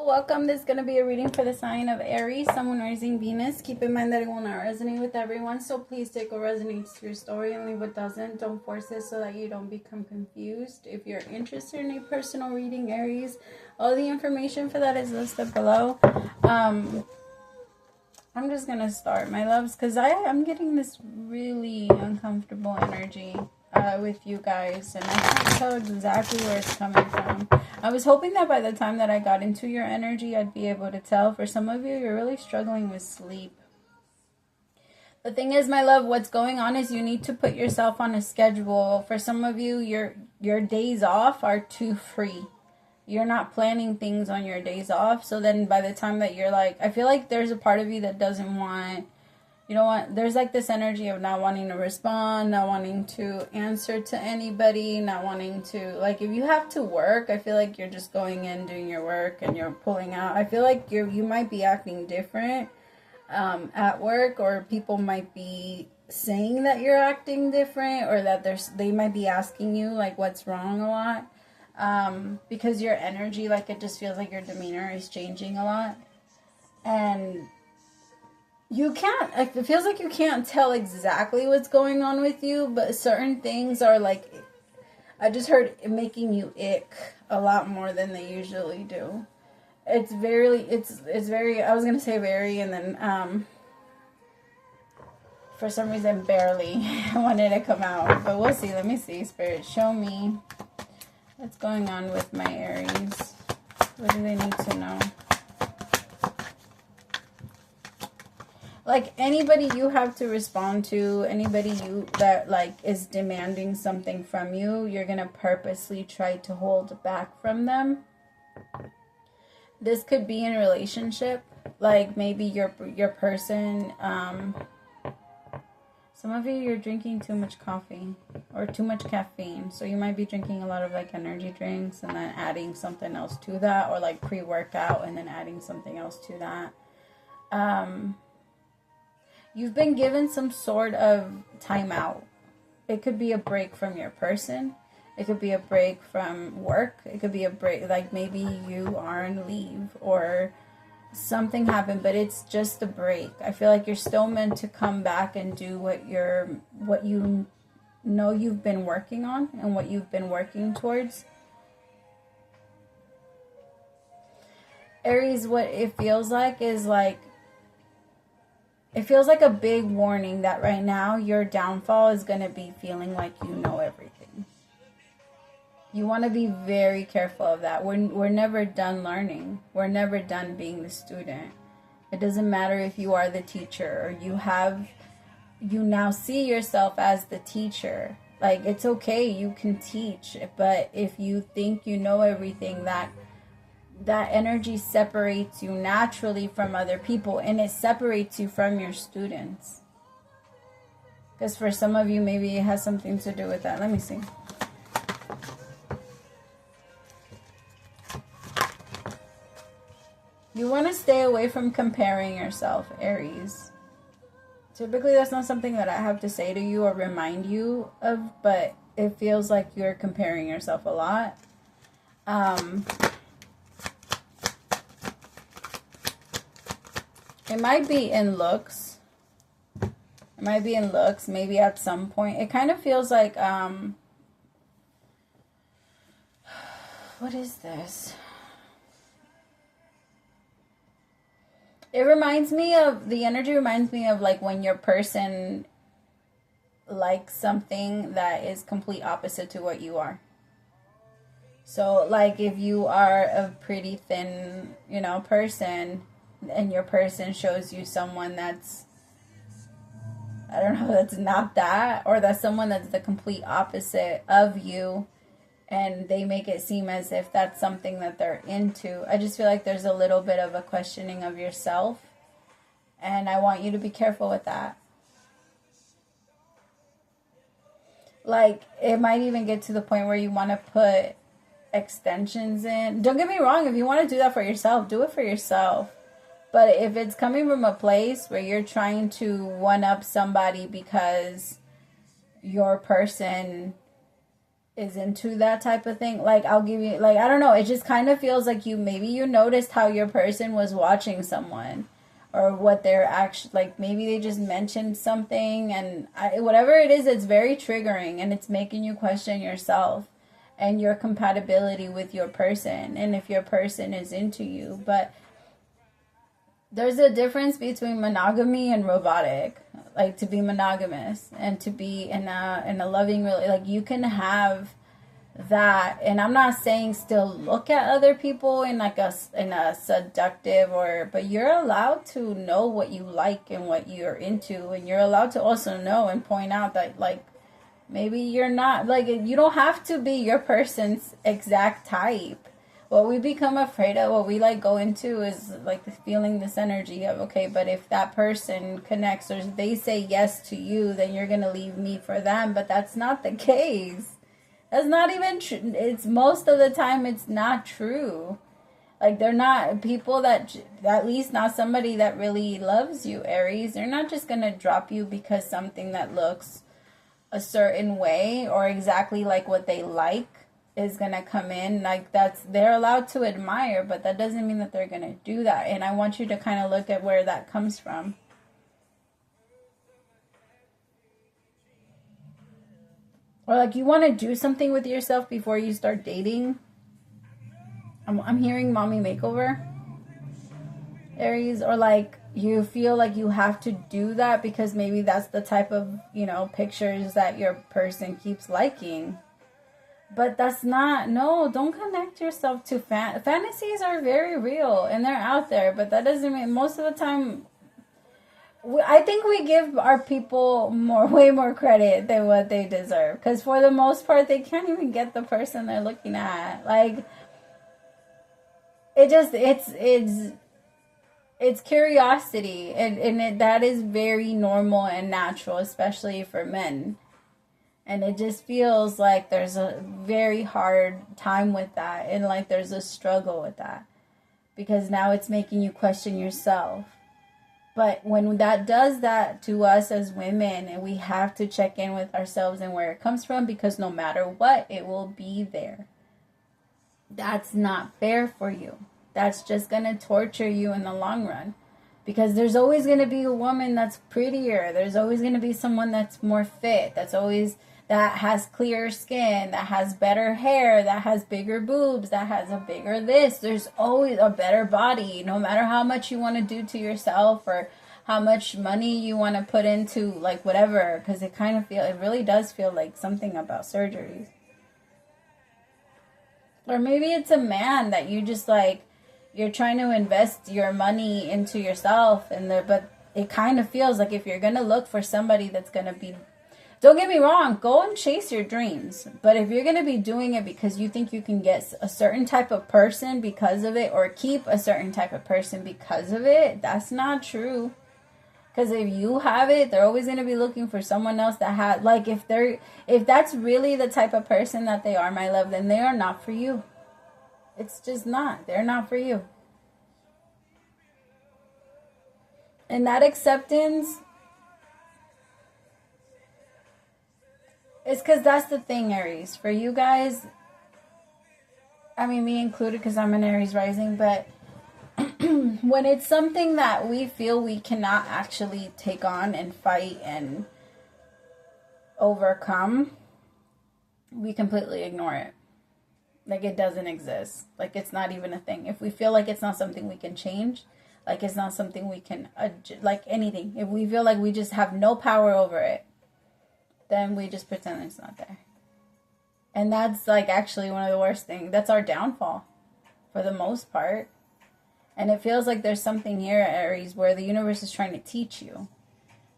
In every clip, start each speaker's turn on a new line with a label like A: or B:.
A: welcome. This is going to be a reading for the sign of Aries, Sun, Moon, Rising, Venus. Keep in mind that it will not resonate with everyone, so please take what resonates to your story and leave what doesn't. Don't force it so that you don't become confused. If you're interested in a personal reading, Aries, all the information for that is listed below. I'm just going to start, my loves, because I'm getting this really uncomfortable energy with you guys, and I can't tell exactly where it's coming from. I was hoping that by the time that I got into your energy, I'd be able to tell. For some of you, you're really struggling with sleep. The thing is, my love, what's going on is you need to put yourself on a schedule. For some of you, your days off are too free. You're not planning things on your days off. So then by the time that you're like, I feel like there's a part of you that doesn't want, you know what, there's like this energy of not wanting to respond, not wanting to answer to anybody, not wanting to, like, if you have to work, I feel like you're just going in, doing your work, and you're pulling out. I feel like you might be acting different at work, or people might be saying that you're acting different, or that they might be asking you, like, what's wrong a lot, because your energy, like, it just feels like your demeanor is changing a lot, and you can't, it feels like you can't tell exactly what's going on with you, but certain things are like, I just heard it making you ick a lot more than they usually do. It's very, I was going to say very, and then, for some reason, barely wanted to come out, but we'll see. Let me see, Spirit, show me what's going on with my Aries. What do they need to know? Like, anybody you have to respond to, anybody that, like, is demanding something from you, you're going to purposely try to hold back from them. This could be in a relationship. Like, maybe your person, some of you, you're drinking too much coffee or too much caffeine. So you might be drinking a lot of, like, energy drinks and then adding something else to that, or, like, pre-workout and then adding something else to that. You've been given some sort of timeout. It could be a break from your person. It could be a break from work. It could be a break, like maybe you are on leave or something happened, but it's just a break. I feel like you're still meant to come back and do what you know you've been working on and what you've been working towards. Aries, what it feels like is like, it feels like a big warning that right now your downfall is going to be feeling like you know everything. You want to be very careful of that. We're never done learning. We're never done being the student. It doesn't matter if you are the teacher or you now see yourself as the teacher. Like, it's okay, you can teach, but if you think you know everything, that energy separates you naturally from other people, and it separates you from your students. Because for some of you, maybe it has something to do with that. Let me see. You want to stay away from comparing yourself, Aries. Typically, that's not something that I have to say to you or remind you of, but it feels like you're comparing yourself a lot. It might be in looks. It might be in looks, maybe at some point. It kind of feels like, what is this? It reminds me of, the energy reminds me of like when your person likes something that is complete opposite to what you are. So like if you are a pretty thin, person, and your person shows you someone that's, I don't know, that's not that, or that's someone that's the complete opposite of you, and they make it seem as if that's something that they're into. I just feel like there's a little bit of a questioning of yourself, and I want you to be careful with that. Like, it might even get to the point where you want to put extensions in. Don't get me wrong, if you want to do that for yourself, do it for yourself. But if it's coming from a place where you're trying to one-up somebody because your person is into that type of thing. Like, I'll give you, like, I don't know, it just kind of feels like maybe you noticed how your person was watching someone, or what they're actually, like, maybe they just mentioned something, and whatever it is, it's very triggering, and it's making you question yourself and your compatibility with your person, and if your person is into you. But there's a difference between monogamy and robotic. Like, to be monogamous and to be in a loving like, you can have that, and I'm not saying still look at other people in like a seductive, but you're allowed to know what you like and what you're into, and you're allowed to also know and point out that, like, maybe you're not, like, you don't have to be your person's exact type. What we become afraid of, what we like go into, is like feeling this energy of, okay, but if that person connects or they say yes to you, then you're going to leave me for them. But that's not the case. That's not even true. It's most of the time, it's not true. Like, they're not people that, at least not somebody that really loves you, Aries. They're not just going to drop you because something that looks a certain way or exactly like what they like is gonna come in. Like, they're allowed to admire, but that doesn't mean that they're gonna do that. And I want you to kind of look at where that comes from. Or like, you want to do something with yourself before you start dating. I'm hearing mommy makeover, Aries. Or like, you feel like you have to do that because maybe that's the type of, pictures that your person keeps liking. But that's not, no, don't connect yourself to fantasies are very real and they're out there, but that doesn't mean, most of the time, I think we give our people way more credit than what they deserve. Because for the most part, they can't even get the person they're looking at. Like, it's curiosity, and that is very normal and natural, especially for men. And it just feels like there's a very hard time with that. And like, there's a struggle with that. Because now it's making you question yourself. But when that does that to us as women, and we have to check in with ourselves and where it comes from, because no matter what, it will be there. That's not fair for you. That's just going to torture you in the long run. Because there's always going to be a woman that's prettier. There's always going to be someone that's more fit. That has clearer skin, that has better hair, that has bigger boobs, that has a bigger this. There's always a better body, no matter how much you want to do to yourself or how much money you want to put into, like, whatever. Because it really does feel like something about surgeries. Or maybe it's a man that you just, like, you're trying to invest your money into yourself, but it kind of feels like if you're going to look for somebody that's going to be, don't get me wrong, go and chase your dreams. But if you're going to be doing it because you think you can get a certain type of person because of it, or keep a certain type of person because of it, that's not true. Because if you have it, they're always going to be looking for someone else that has, like, if that's really the type of person that they are, my love, then they are not for you. It's just not. They're not for you. And that acceptance, it's because that's the thing, Aries. For you guys, I mean, me included, because I'm an Aries rising, but when it's something that we feel we cannot actually take on and fight and overcome, we completely ignore it. Like, it doesn't exist. Like, it's not even a thing. If we feel like it's not something we can change, like it's not something we can, like anything, if we feel like we just have no power over it, then we just pretend it's not there. And that's, like, actually one of the worst things. That's our downfall for the most part. And it feels like there's something here, Aries, where the universe is trying to teach you.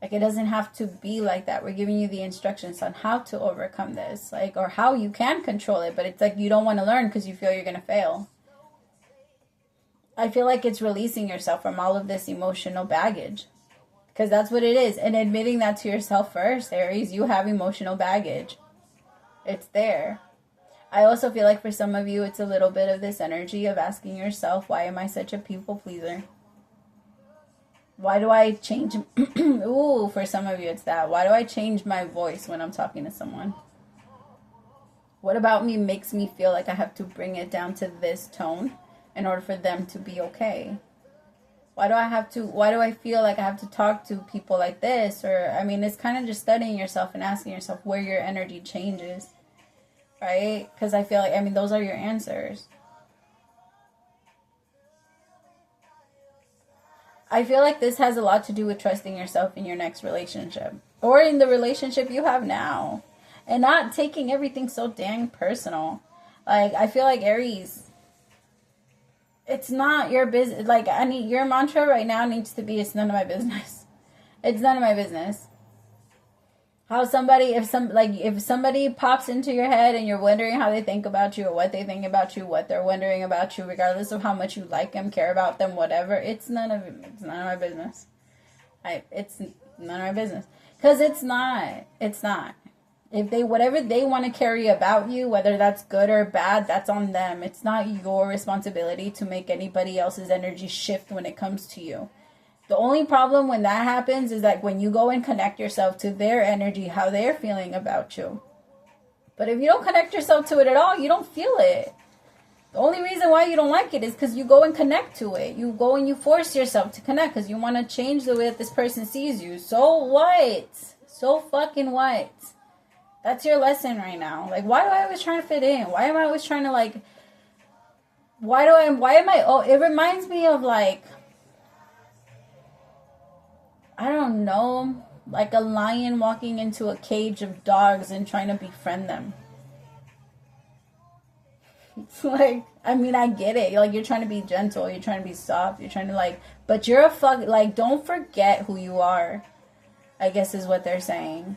A: Like, it doesn't have to be like that. We're giving you the instructions on how to overcome this, like, or how you can control it. But it's like you don't want to learn because you feel you're going to fail. I feel like it's releasing yourself from all of this emotional baggage. Because that's what it is. And admitting that to yourself first, Aries, you have emotional baggage. It's there. I also feel like for some of you, it's a little bit of this energy of asking yourself, why am I such a people pleaser? Why do I change? Ooh, for some of you, it's that. Why do I change my voice when I'm talking to someone? What about me makes me feel like I have to bring it down to this tone in order for them to be okay? Why do I feel like I have to talk to people like this? Or, I mean, it's kind of just studying yourself and asking yourself where your energy changes, right? Because I feel like, I mean, those are your answers. I feel like this has a lot to do with trusting yourself in your next relationship. Or in the relationship you have now. And not taking everything so dang personal. Like, I feel like Aries, it's not your business. Like, your mantra right now needs to be, it's none of my business. It's none of my business. How somebody, if somebody pops into your head and you're wondering how they think about you or what they think about you, what they're wondering about you, regardless of how much you like them, care about them, whatever, it's none of my business. It's none of my business. Because it's not. If whatever they want to carry about you, whether that's good or bad, that's on them. It's not your responsibility to make anybody else's energy shift when it comes to you. The only problem when that happens is like when you go and connect yourself to their energy, how they're feeling about you. But if you don't connect yourself to it at all, you don't feel it. The only reason why you don't like it is because you go and connect to it. You go and you force yourself to connect because you want to change the way that this person sees you. So what? So fucking what? That's your lesson right now. Like, why do I always try to fit in? Why am I always trying to like, it reminds me of like, I don't know, like a lion walking into a cage of dogs and trying to befriend them. It's like, I mean, I get it. Like, you're trying to be gentle. You're trying to be soft. You're trying to like, but you're like, don't forget who you are, I guess is what they're saying.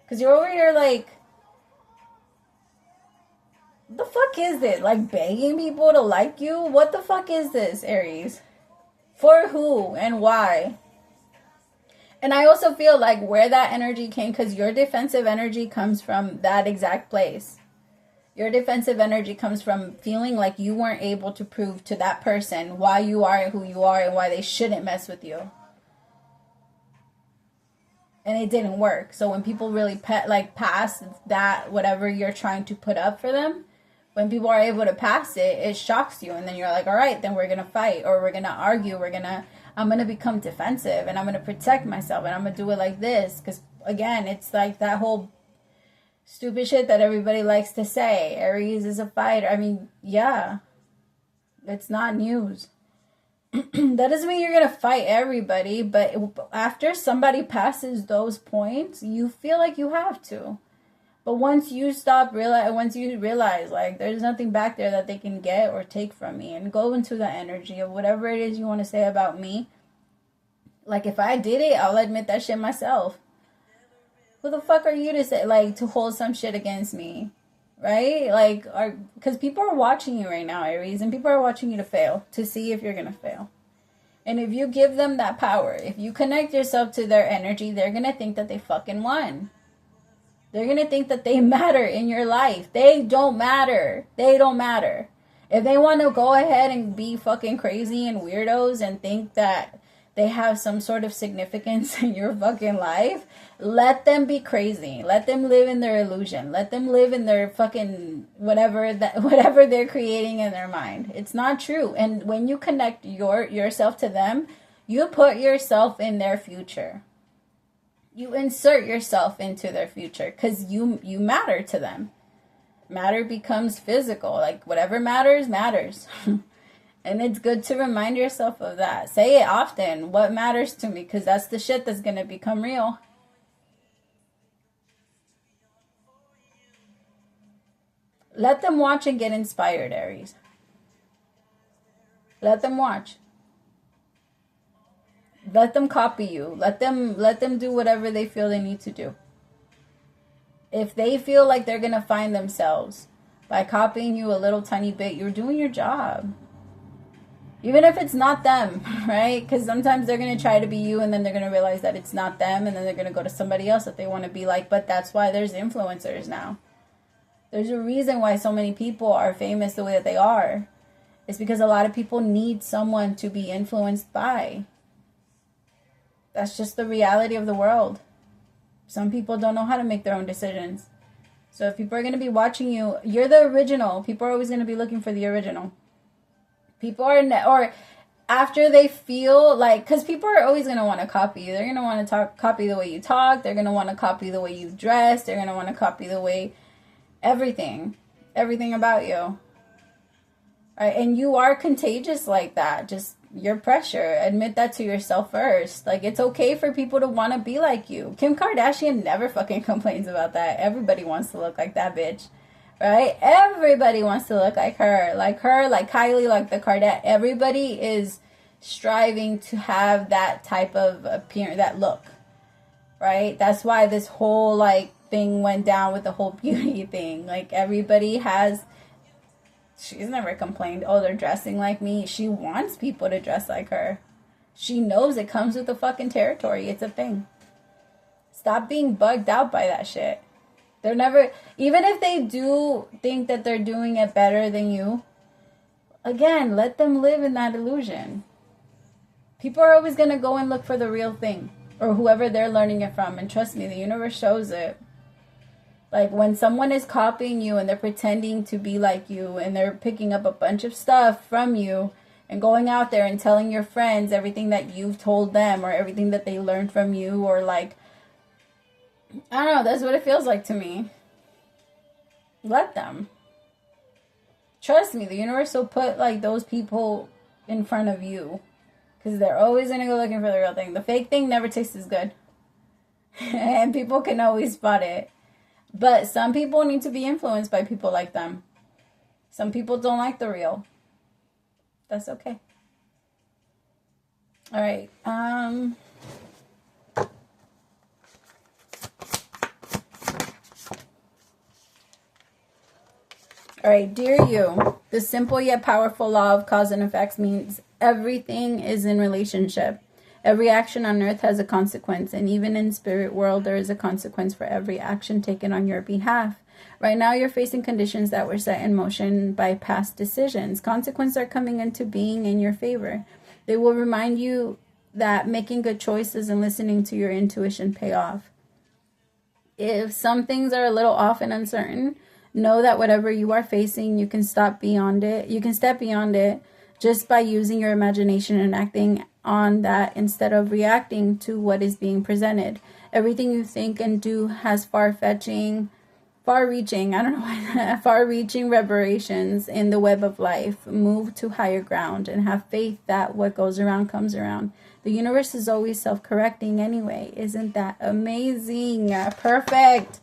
A: Because you're over here like, the fuck is this? Like, begging people to like you? What the fuck is this, Aries? For who and why? And I also feel like where that energy came, because your defensive energy comes from that exact place. Your defensive energy comes from feeling like you weren't able to prove to that person why you are who you are and why they shouldn't mess with you. And it didn't work. So when people really pass that, whatever you're trying to put up for them, when people are able to pass it, it shocks you. And then you're like, all right, then we're going to fight or we're going to argue. I'm going to become defensive and I'm going to protect myself and I'm going to do it like this. Because again, it's like that whole stupid shit that everybody likes to say. Aries is a fighter. I mean, yeah, it's not news. That doesn't mean you're going to fight everybody. But after somebody passes those points, you feel like you have to. But once you realize like there's nothing back there that they can get or take from me and go into the energy of whatever it is you want to say about me. Like, if I did it, I'll admit that shit myself. Who the fuck are you to say, like, to hold some shit against me? Right? Like, because people are watching you right now, Aries, and people are watching you to fail, to see if you're going to fail. And if you give them that power, if you connect yourself to their energy, they're going to think that they fucking won. They're going to think that they matter in your life. They don't matter. They don't matter. If they want to go ahead and be fucking crazy and weirdos and think that they have some sort of significance in your fucking life, let them be crazy. Let them live in their illusion. Let them live in their fucking whatever they're creating in their mind. It's not true. And when you connect yourself to them, you put yourself in their future. You insert yourself into their future because you matter to them. Matter becomes physical. Like, whatever matters, matters. And it's good to remind yourself of that. Say it often. What matters to me? Because that's the shit that's going to become real. Let them watch and get inspired, Aries. Let them watch. Let them copy you. Let them do whatever they feel they need to do. If they feel like they're going to find themselves by copying you a little tiny bit, you're doing your job. Even if it's not them, right? Because sometimes they're going to try to be you and then they're going to realize that it's not them and then they're going to go to somebody else that they want to be like. But that's why there's influencers now. There's a reason why so many people are famous the way that they are. It's because a lot of people need someone to be influenced by. That's just the reality of the world. Some people don't know how to make their own decisions. So if people are going to be watching you, you're the original. People are always going to be looking for the original. People are, or after they feel like, because people are always going to want to copy you. They're going to want to copy the way you talk. They're going to want to copy the way you dress. They're going to want to copy the way, everything about you. All right, and you are contagious like that. Just your pressure. Admit that to yourself first. Like, it's okay for people to want to be like you. Kim Kardashian never fucking complains about that. Everybody wants to look like that bitch. Right? Everybody wants to look like her, like Kylie, like the Kardashians. Everybody is striving to have that type of appearance, that look. Right? That's why this whole, like, thing went down with the whole beauty thing. Like, everybody has... She's never complained, oh, they're dressing like me. She wants people to dress like her. She knows it comes with the fucking territory. It's a thing. Stop being bugged out by that shit. They're never, even if they do think that they're doing it better than you, again, let them live in that illusion. People are always going to go and look for the real thing, or whoever they're learning it from. And trust me, the universe shows it. Like, when someone is copying you and they're pretending to be like you and they're picking up a bunch of stuff from you and going out there and telling your friends everything that you've told them or everything that they learned from you, or like, I don't know, that's what it feels like to me. Let them. Trust me, the universe will put, like, those people in front of you. Because they're always going to go looking for the real thing. The fake thing never tastes as good. And people can always spot it. But some people need to be influenced by people like them. Some people don't like the real. That's okay. All right. All right, dear you, the simple yet powerful law of cause and effects means everything is in relationship. Every action on earth has a consequence, and even in spirit world, there is a consequence for every action taken on your behalf. Right now, you're facing conditions that were set in motion by past decisions. Consequences are coming into being in your favor. They will remind you that making good choices and listening to your intuition pay off. If some things are a little off and uncertain, know that whatever you are facing, you can step beyond it just by using your imagination and acting on that instead of reacting to what is being presented. Everything you think and do has far-reaching reverberations in the web of life. Move to higher ground and have faith that what goes around comes around. The universe is always self-correcting anyway. Isn't that amazing? Perfect.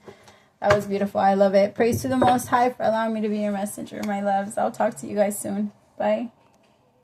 A: That was beautiful. I love it. Praise to the Most High for allowing me to be your messenger, my loves. I'll talk to you guys soon. Bye.